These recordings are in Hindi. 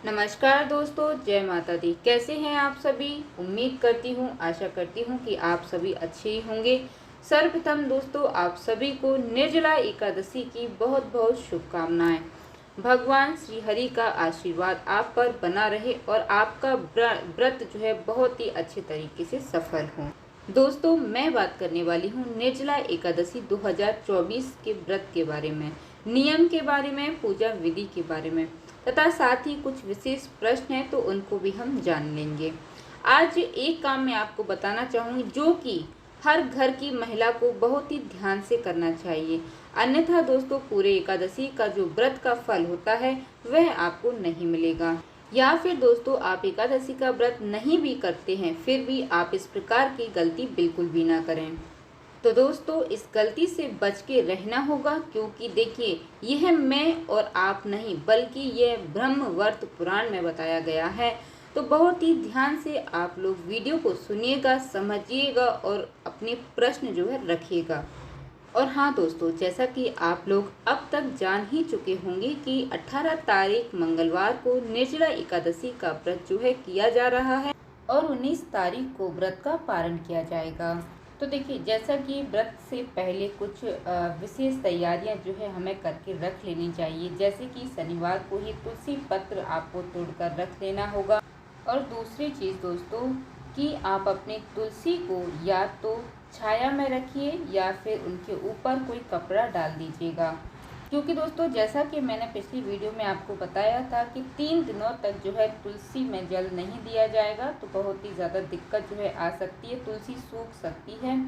नमस्कार दोस्तों, जय माता दी। कैसे हैं आप सभी? उम्मीद करती हूँ, आशा करती हूँ कि आप सभी अच्छे ही होंगे। सर्वप्रथम दोस्तों, आप सभी को निर्जला एकादशी की बहुत बहुत शुभकामनाएं। भगवान श्री हरि का आशीर्वाद आप पर बना रहे और आपका व्रत जो है बहुत ही अच्छे तरीके से सफल हो। दोस्तों, मैं बात करने वाली हूँ निर्जला एकादशी 2024 के व्रत के बारे में, नियम के बारे में, पूजा विधि के बारे में तथा साथ ही कुछ विशेष प्रश्न हैं तो उनको भी हम जान लेंगे। आज एक काम मैं आपको बताना चाहूँगी जो कि हर घर की महिला को बहुत ही ध्यान से करना चाहिए, अन्यथा दोस्तों पूरे एकादशी का जो व्रत का फल होता है वह आपको नहीं मिलेगा। या फिर दोस्तों आप एकादशी का व्रत नहीं भी करते हैं फिर भी आप इस प्रकार की गलती बिल्कुल भी ना करें। तो दोस्तों इस गलती से बच के रहना होगा, क्योंकि देखिए यह मैं और आप नहीं बल्कि यह ब्रह्मवर्त पुराण में बताया गया है। तो बहुत ही ध्यान से आप लोग वीडियो को सुनिएगा, समझिएगा और अपने प्रश्न जो है रखिएगा। और हाँ दोस्तों, जैसा कि आप लोग अब तक जान ही चुके होंगे कि 18 तारीख मंगलवार को निर्जला एकादशी का व्रत जो है किया जा रहा है और 19 तारीख को व्रत का पारण किया जाएगा। तो देखिए, जैसा कि व्रत से पहले कुछ विशेष तैयारियां जो है हमें करके रख लेनी चाहिए, जैसे कि शनिवार को ही तुलसी पत्र आपको तोड़कर रख लेना होगा। और दूसरी चीज़ दोस्तों कि आप अपने तुलसी को या तो छाया में रखिए या फिर उनके ऊपर कोई कपड़ा डाल दीजिएगा, क्योंकि दोस्तों जैसा कि मैंने पिछली वीडियो में आपको बताया था कि 3 दिनों तक जो है तुलसी में जल नहीं दिया जाएगा तो बहुत ही ज़्यादा दिक्कत जो है आ सकती है, तुलसी सूख सकती है।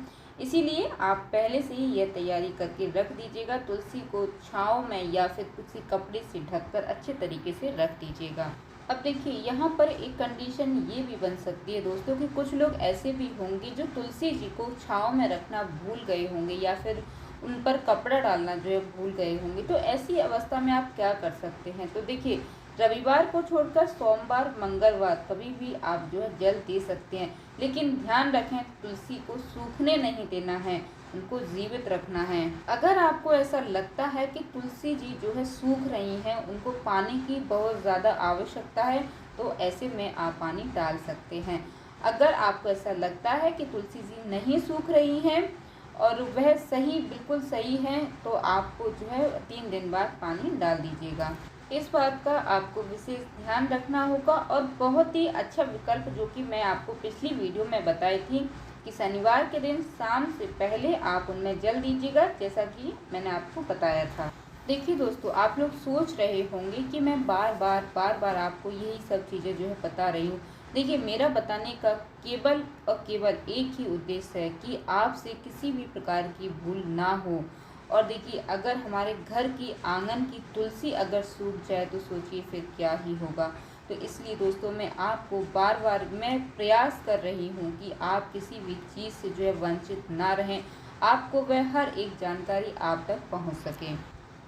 इसीलिए आप पहले से ही यह तैयारी करके रख दीजिएगा, तुलसी को छाँव में या फिर किसी कपड़े से ढककर अच्छे तरीके से रख दीजिएगा। अब देखिए, यहाँ पर एक कंडीशन ये भी बन सकती है दोस्तों कि कुछ लोग ऐसे भी होंगे जो तुलसी जी को छाँव में रखना भूल गए होंगे या फिर उन पर कपड़ा डालना जो है भूल गए होंगे। तो ऐसी अवस्था में आप क्या कर सकते हैं? तो देखिए, रविवार को छोड़कर सोमवार, मंगलवार कभी भी आप जो है जल दे सकते हैं, लेकिन ध्यान रखें तुलसी को सूखने नहीं देना है, उनको जीवित रखना है। अगर आपको ऐसा लगता है कि तुलसी जी जो है सूख रही हैं, उनको पानी की बहुत ज़्यादा आवश्यकता है, तो ऐसे में आप पानी डाल सकते हैं। अगर आपको ऐसा लगता है कि तुलसी जी नहीं सूख रही हैं और वह सही बिल्कुल सही है, तो आपको जो है 3 दिन बाद पानी डाल दीजिएगा। इस बात का आपको विशेष ध्यान रखना होगा। और बहुत ही अच्छा विकल्प जो कि मैं आपको पिछली वीडियो में बताई थी कि शनिवार के दिन शाम से पहले आप उनमें जल दीजिएगा, जैसा कि मैंने आपको बताया था। देखिए दोस्तों, आप लोग सोच रहे होंगे कि मैं बार बार आपको यही सब चीज़ें जो है बता रही हूँ। देखिए, मेरा बताने का केवल और केवल एक ही उद्देश्य है कि आपसे किसी भी प्रकार की भूल ना हो। और देखिए, अगर हमारे घर की आंगन की तुलसी अगर सूख जाए तो सोचिए फिर क्या ही होगा। तो इसलिए दोस्तों मैं आपको बार मैं प्रयास कर रही हूँ कि आप किसी भी चीज़ से जो है वंचित ना रहें, आपको वह हर एक जानकारी आप तक पहुँच सके।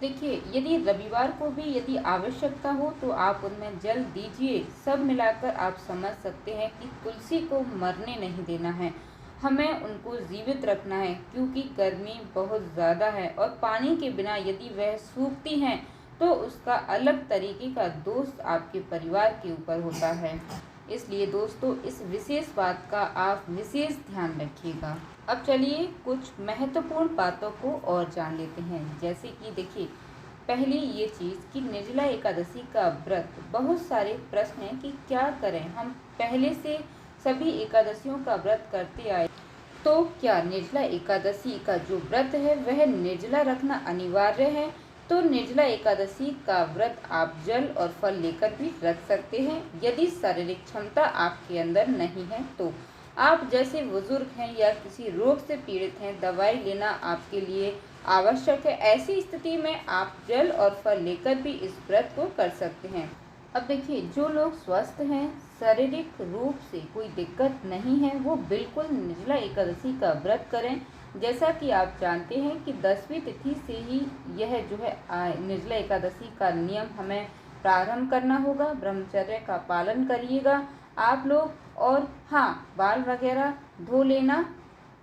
देखिए, यदि रविवार को भी यदि आवश्यकता हो तो आप उनमें जल दीजिए। सब मिलाकर आप समझ सकते हैं कि तुलसी को मरने नहीं देना है, हमें उनको जीवित रखना है, क्योंकि गर्मी बहुत ज़्यादा है और पानी के बिना यदि वह सूखती हैं तो उसका अलग तरीके का दोष आपके परिवार के ऊपर होता है। इसलिए दोस्तों इस विशेष बात का आप विशेष ध्यान रखिएगा। अब चलिए कुछ महत्वपूर्ण बातों को और जान लेते हैं। जैसे कि देखिए, पहली ये चीज़ कि निर्जला एकादशी का व्रत, बहुत सारे प्रश्न हैं कि क्या करें। हम पहले से सभी एकादशियों का व्रत करते आए, तो क्या निर्जला एकादशी का जो व्रत है वह निर्जला रखना अनिवार्य है? तो निर्जला एकादशी का व्रत आप जल और फल लेकर भी रख सकते हैं, यदि शारीरिक क्षमता आपके अंदर नहीं है तो। आप जैसे बुजुर्ग हैं या किसी रोग से पीड़ित हैं, दवाई लेना आपके लिए आवश्यक है, ऐसी स्थिति में आप जल और फल लेकर भी इस व्रत को कर सकते हैं। अब देखिए, जो लोग स्वस्थ हैं, शारीरिक रूप से कोई दिक्कत नहीं है, वो बिल्कुल निर्जला एकादशी का व्रत करें। जैसा कि आप जानते हैं कि 10वीं तिथि से ही यह जो है निर्जला एकादशी का नियम हमें प्रारंभ करना होगा। ब्रह्मचर्य का पालन करिएगा आप लोग। और हाँ, बाल वगैरह धो लेना।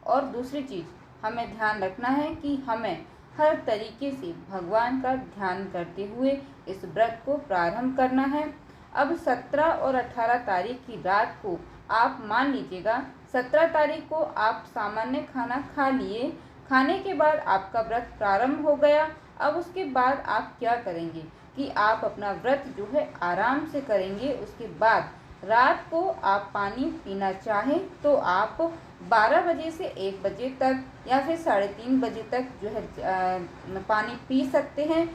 और दूसरी चीज़ हमें ध्यान रखना है कि हमें हर तरीके से भगवान का ध्यान करते हुए इस व्रत को प्रारंभ करना है। अब 17 और 18 तारीख की रात को आप मान लीजिएगा 17 तारीख को आप सामान्य खाना खा लिए, खाने के बाद आपका व्रत प्रारंभ हो गया। अब उसके बाद आप क्या करेंगे कि आप अपना व्रत जो है आराम से करेंगे। उसके बाद रात को आप पानी पीना चाहें तो आप 12 बजे से 1 बजे तक या फिर 3:30 बजे तक जो है पानी पी सकते हैं।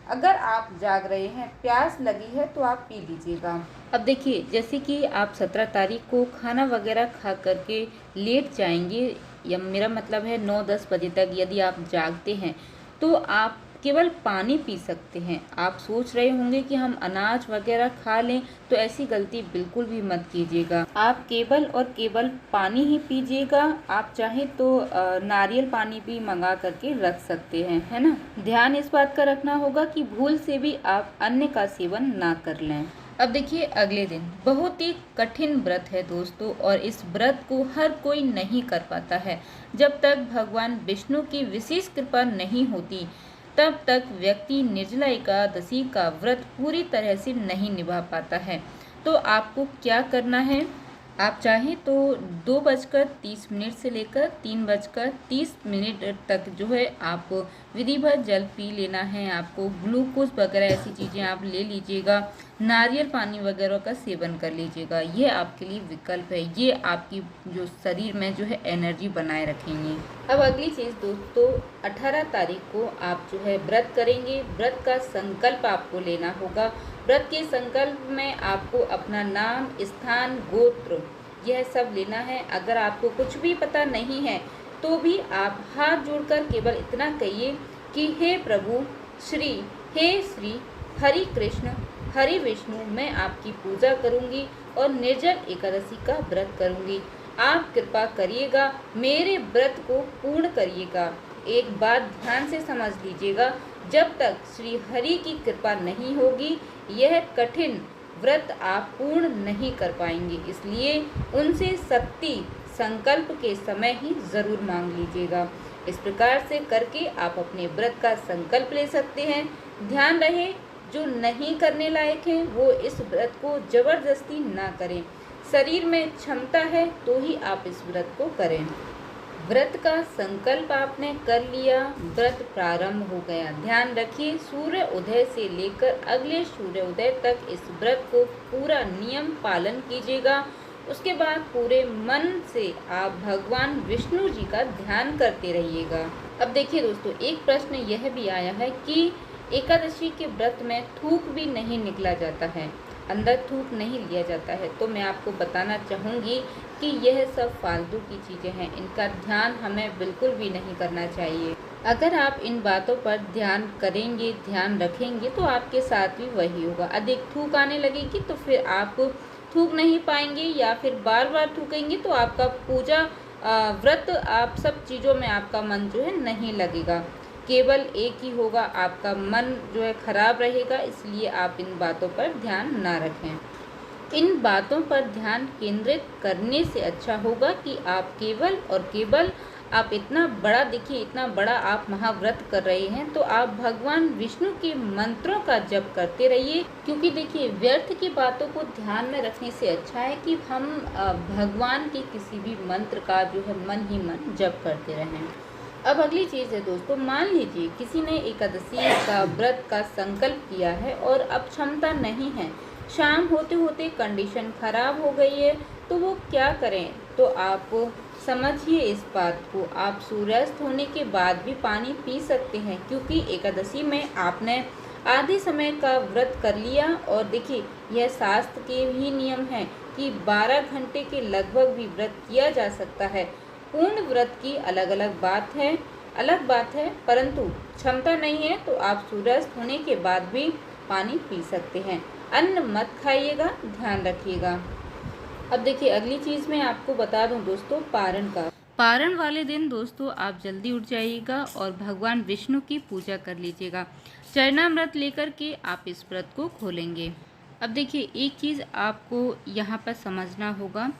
अगर आप जाग रहे हैं, प्यास लगी है तो आप पी लीजिएगा। अब देखिए, जैसे कि आप 17 तारीख को खाना वगैरह खा करके लेट जाएंगे, या मेरा मतलब है 9-10 बजे तक यदि आप जागते हैं तो आप केवल पानी पी सकते हैं। आप सोच रहे होंगे कि हम अनाज वगैरह खा लें, तो ऐसी गलती बिल्कुल भी मत कीजिएगा। आप केवल और केवल पानी ही पीजिएगा। आप चाहें तो नारियल पानी भी मंगा करके रख सकते हैं, है ना। ध्यान इस बात का रखना होगा कि भूल से भी आप अन्न का सेवन ना कर लें। अब देखिए, अगले दिन बहुत ही कठिन व्रत है दोस्तों, और इस व्रत को हर कोई नहीं कर पाता है। जब तक भगवान विष्णु की विशेष कृपा नहीं होती तब तक व्यक्ति निर्जला एकादशी का व्रत पूरी तरह से नहीं निभा पाता है। तो आपको क्या करना है, आप चाहें तो 2:30 से लेकर 3:30 तक जो है आपको विधिवत जल पी लेना है। आपको ग्लूकोज वगैरह ऐसी चीज़ें आप ले लीजिएगा, नारियल पानी वगैरह का सेवन कर लीजिएगा। ये आपके लिए विकल्प है, ये आपकी जो शरीर में जो है एनर्जी बनाए रखेंगे। अब अगली चीज़ दोस्तों, 18 तारीख को आप जो है व्रत करेंगे। व्रत का संकल्प आपको लेना होगा। व्रत के संकल्प में आपको अपना नाम, स्थान, गोत्र यह सब लेना है। अगर आपको कुछ भी पता नहीं है तो भी आप हाथ जोड़कर केवल इतना कहिए कि हे प्रभु श्री, हे श्री हरि कृष्ण हरि विष्णु, मैं आपकी पूजा करूंगी और निर्जल एकादशी का व्रत करूंगी। आप कृपा करिएगा, मेरे व्रत को पूर्ण करिएगा। एक बात ध्यान से समझ लीजिएगा, जब तक श्री हरि की कृपा नहीं होगी यह कठिन व्रत आप पूर्ण नहीं कर पाएंगे। इसलिए उनसे शक्ति संकल्प के समय ही जरूर मांग लीजिएगा। इस प्रकार से करके आप अपने व्रत का संकल्प ले सकते हैं। ध्यान रहे, जो नहीं करने लायक हैं वो इस व्रत को जबरदस्ती ना करें। शरीर में क्षमता है तो ही आप इस व्रत को करें। व्रत का संकल्प आपने कर लिया, व्रत प्रारंभ हो गया। ध्यान रखिए, सूर्य उदय से लेकर अगले सूर्योदय तक इस व्रत को पूरा नियम पालन कीजिएगा। उसके बाद पूरे मन से आप भगवान विष्णु जी का ध्यान करते रहिएगा। अब देखिए दोस्तों, एक प्रश्न यह भी आया है कि एकादशी के व्रत में थूक भी नहीं निकला जाता है, अंदर थूक नहीं लिया जाता है। तो मैं आपको बताना चाहूँगी कि यह सब फालतू की चीज़ें हैं, इनका ध्यान हमें बिल्कुल भी नहीं करना चाहिए। अगर आप इन बातों पर ध्यान करेंगे, ध्यान रखेंगे तो आपके साथ भी वही होगा। अधिक थूक आने लगेगी तो फिर आप थूक नहीं पाएंगे, या फिर बार बार थूकेंगे तो आपका पूजा व्रत आप सब चीज़ों में आपका मन जो है नहीं लगेगा, केवल एक ही होगा, आपका मन जो है खराब रहेगा। इसलिए आप इन बातों पर ध्यान ना रखें। इन बातों पर ध्यान केंद्रित करने से अच्छा होगा कि आप केवल और केवल आप इतना बड़ा, देखिए इतना बड़ा आप महाव्रत कर रहे हैं तो आप भगवान विष्णु के मंत्रों का जप करते रहिए। क्योंकि देखिए, व्यर्थ की बातों को ध्यान में रखने से अच्छा है कि हम भगवान के किसी भी मंत्र का जो है मन ही मन जप करते रहें। अब अगली चीज़ है दोस्तों, मान लीजिए किसी ने एकादशी का व्रत का संकल्प किया है और अब क्षमता नहीं है, शाम होते होते कंडीशन खराब हो गई है, तो वो क्या करें। तो आप समझिए इस बात को, आप सूर्यास्त होने के बाद भी पानी पी सकते हैं, क्योंकि एकादशी में आपने आधे समय का व्रत कर लिया। और देखिए, यह शास्त्र के ही नियम है कि 12 घंटे के लगभग भी व्रत किया जा सकता है। पूर्ण व्रत की अलग अलग बात है, परंतु क्षमता नहीं है तो आप सूर्यास्त होने के बाद भी पानी पी सकते हैं। अन्न मत खाइएगा, ध्यान रखिएगा। अब देखिए, अगली चीज़ मैं आपको बता दूं दोस्तों, पारण का। पारण वाले दिन दोस्तों आप जल्दी उठ जाइएगा और भगवान विष्णु की पूजा कर लीजिएगा। चरणामृत लेकर के आप इस व्रत को खोलेंगे। अब देखिए, एक चीज़ आपको यहाँ पर समझना होगा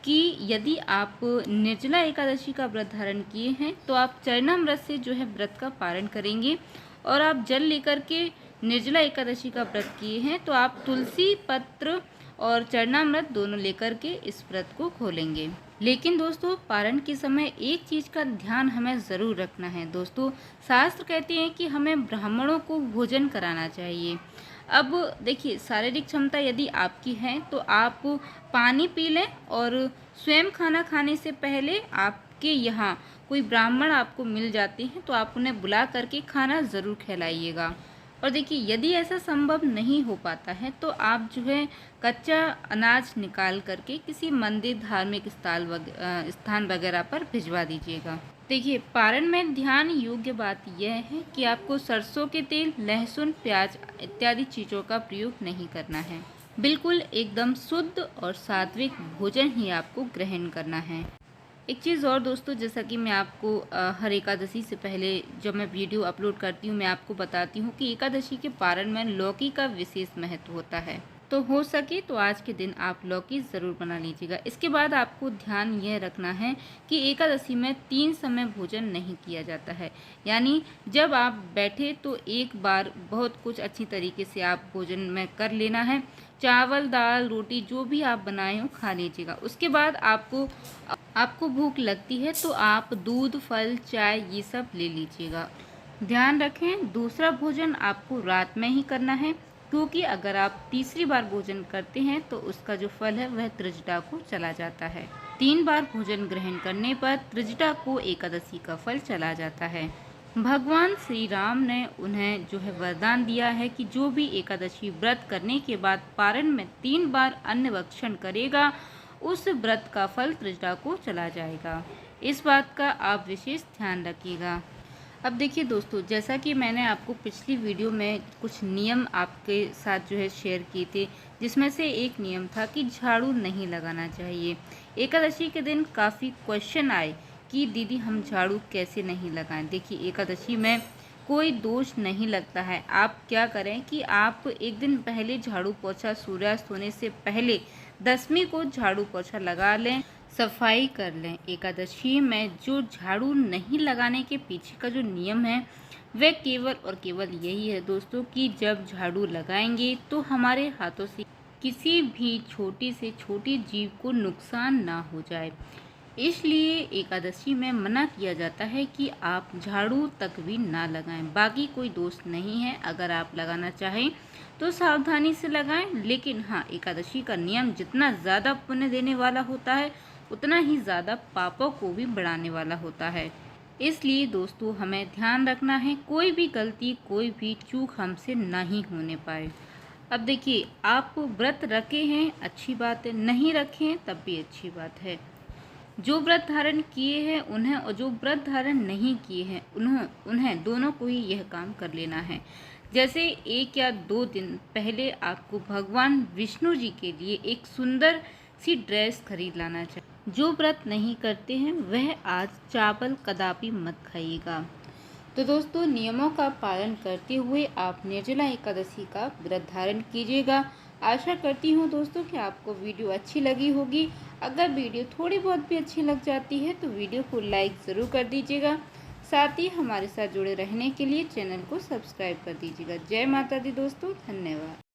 कि यदि आप निर्जला एकादशी का व्रत धारण किए हैं तो आप चरणामृत से जो है व्रत का पारण करेंगे, और आप जल लेकर के निर्जला एकादशी का व्रत किए हैं तो आप तुलसी पत्र और चरणामृत दोनों लेकर के इस व्रत को खोलेंगे। लेकिन दोस्तों पारण के समय एक चीज़ का ध्यान हमें ज़रूर रखना है। दोस्तों शास्त्र कहते हैं कि हमें ब्राह्मणों को भोजन कराना चाहिए। अब देखिए शारीरिक क्षमता यदि आपकी है तो आप पानी पी लें और स्वयं खाना खाने से पहले आपके यहाँ कोई ब्राह्मण आपको मिल जाते हैं तो आप उन्हें बुला करके खाना ज़रूर खिलाइएगा। और देखिए यदि ऐसा संभव नहीं हो पाता है तो आप जो है कच्चा अनाज निकाल करके किसी मंदिर धार्मिक स्थान वगैरह पर भिजवा दीजिएगा। देखिए पारण में ध्यान योग्य बात यह है कि आपको सरसों के तेल, लहसुन, प्याज इत्यादि चीज़ों का प्रयोग नहीं करना है। बिल्कुल एकदम शुद्ध और सात्विक भोजन ही आपको ग्रहण करना है। एक चीज़ और दोस्तों, जैसा कि मैं आपको हर एकादशी से पहले जब मैं वीडियो अपलोड करती हूँ मैं आपको बताती हूँ कि एकादशी के पारण में लौकी का विशेष महत्व होता है। तो हो सके तो आज के दिन आप लौकी ज़रूर बना लीजिएगा। इसके बाद आपको ध्यान यह रखना है कि एकादशी में 3 समय भोजन नहीं किया जाता है। यानी जब आप बैठे तो एक बार बहुत कुछ अच्छी तरीके से आप भोजन में कर लेना है। चावल, दाल, रोटी जो भी आप बनाए हो खा लीजिएगा। उसके बाद आपको भूख लगती है तो आप दूध, फल, चाय ये सब ले लीजिएगा। ध्यान रखें दूसरा भोजन आपको रात में ही करना है, क्योंकि अगर आप तीसरी बार भोजन करते हैं तो उसका जो फल है वह त्रिजटा को चला जाता है। 3 बार भोजन ग्रहण करने पर त्रिजटा को एकादशी का फल चला जाता है। भगवान श्री राम ने उन्हें जो है वरदान दिया है कि जो भी एकादशी व्रत करने के बाद पारण में 3 बार अन्न भक्षण करेगा उस व्रत का फल त्रिजटा को चला जाएगा। इस बात का आप विशेष ध्यान रखिएगा। अब देखिए दोस्तों, जैसा कि मैंने आपको पिछली वीडियो में कुछ नियम आपके साथ जो है शेयर किए थे, जिसमें से एक नियम था कि झाड़ू नहीं लगाना चाहिए। एकादशी के दिन काफ़ी क्वेश्चन आए कि दीदी हम झाड़ू कैसे नहीं लगाएं। देखिए एकादशी में कोई दोष नहीं लगता है। आप क्या करें कि आप एक दिन पहले झाड़ू पोछा, सूर्यास्त होने से पहले 10वीं को झाड़ू पोछा लगा लें, सफाई कर लें। एकादशी में जो झाड़ू नहीं लगाने के पीछे का जो नियम है वह केवल और केवल यही है दोस्तों कि जब झाड़ू लगाएंगे तो हमारे हाथों से किसी भी छोटी से छोटी जीव को नुकसान ना हो जाए। इसलिए एकादशी में मना किया जाता है कि आप झाड़ू तक भी ना लगाएं। बाकी कोई दोष नहीं है, अगर आप लगाना चाहें तो सावधानी से लगाएं। लेकिन हाँ, एकादशी का नियम जितना ज़्यादा पुण्य देने वाला होता है उतना ही ज़्यादा पापों को भी बढ़ाने वाला होता है। इसलिए दोस्तों हमें ध्यान रखना है कोई भी गलती, कोई भी चूक हमसे नहीं होने पाए। अब देखिए आप व्रत रखे हैं अच्छी बात है, नहीं रखें तब भी अच्छी बात है। जो व्रत धारण किए हैं उन्हें और जो व्रत धारण नहीं किए हैं उन्हें दोनों को ही यह काम कर लेना है। जैसे 1 या 2 दिन पहले आपको भगवान विष्णु जी के लिए एक सुंदर सी ड्रेस खरीद लाना चाहिए। जो व्रत नहीं करते हैं वह आज चावल कदापि मत खाइएगा। तो दोस्तों नियमों का पालन करते हुए आप निर्जला एकादशी का व्रत धारण कीजिएगा। आशा करती हूँ दोस्तों कि आपको वीडियो अच्छी लगी होगी। अगर वीडियो थोड़ी बहुत भी अच्छी लग जाती है तो वीडियो को लाइक ज़रूर कर दीजिएगा। साथ ही हमारे साथ जुड़े रहने के लिए चैनल को सब्सक्राइब कर दीजिएगा। जय माता दी दोस्तों, धन्यवाद।